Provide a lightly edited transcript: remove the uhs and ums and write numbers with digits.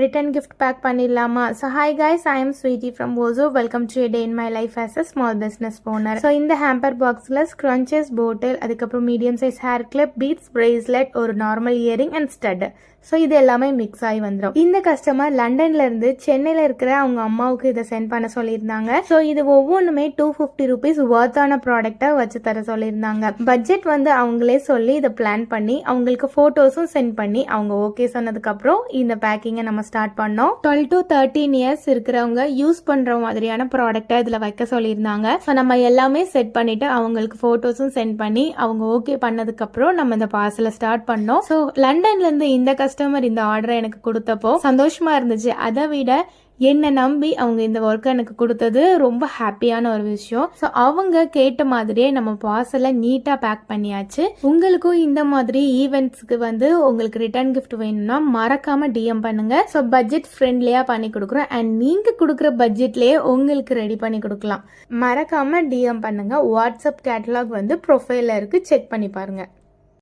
Return gift pack பண்ணிடலாமா? So hi guys, I am Sweetie from Ozo. Welcome to a day in my life as a small business owner. So இந்த hamper boxல scrunches, bottle, அதுக்கப்புறம் medium size hair clip, beads, bracelet, ஒரு normal earring and stud. So இது எல்லாமே mix ஆகி வந்துடும். இந்த customer லண்டன்ல இருந்து சென்னையில இருக்கிற அவங்க அம்மாவுக்கு இதை சென்ட் பண்ண சொல்லியிருந்தாங்க. ஸோ இது ஒவ்வொன்றுமே 250 rupees ஒர்த்தான ப்ராடக்டா வச்சு தர சொல்லியிருந்தாங்க. பட்ஜெட் வந்து அவங்களே சொல்லி இதை பிளான் பண்ணி அவங்களுக்கு போட்டோஸும் சென்ட் பண்ணி அவங்க ஓகே சொன்னதுக்கு அப்புறம் இந்த பேக்கிங்கை நம்ம ஸ்டார்ட் பண்ணோம். 12 to 13 years இருக்கிறவங்க யூஸ் பண்ற மாதிரியான ப்ராடக்டா இதுல வைக்க சொல்லியிருந்தாங்க. ஸோ நம்ம எல்லாமே செட் பண்ணிட்டு அவங்களுக்கு போட்டோஸும் சென்ட் பண்ணி அவங்க ஓகே பண்ணதுக்கு அப்புறம் நம்ம இந்த பார்சலை ஸ்டார்ட் பண்ணோம். ஸோ லண்டன்ல இருந்து இந்த கஸ்டமர் இந்த ஆர்டரை எனக்கு கொடுத்தப்போ சந்தோஷமா இருந்துச்சு. அதை விட என்னை நம்பி அவங்க இந்த ஒர்க்கை எனக்கு கொடுத்தது ரொம்ப ஹாப்பியான ஒரு விஷயம். ஸோ அவங்க கேட்ட மாதிரியே நம்ம பார்சலை நீட்டாக பேக் பண்ணியாச்சு. உங்களுக்கும் இந்த மாதிரி ஈவெண்ட்ஸ்க்கு வந்து உங்களுக்கு ரிட்டர்ன் கிஃப்ட் வேணும்னா மறக்காம டிஎம் பண்ணுங்க. ஸோ பட்ஜெட் ஃப்ரெண்ட்லியா பண்ணி கொடுக்குறோம் அண்ட் நீங்க கொடுக்குற பட்ஜெட்லயே உங்களுக்கு ரெடி பண்ணி கொடுக்கலாம். மறக்காம டிஎம் பண்ணுங்க. வாட்ஸ்அப் கேட்டலாக் வந்து ப்ரொஃபைல்ல இருக்கு, செக் பண்ணி பாருங்க.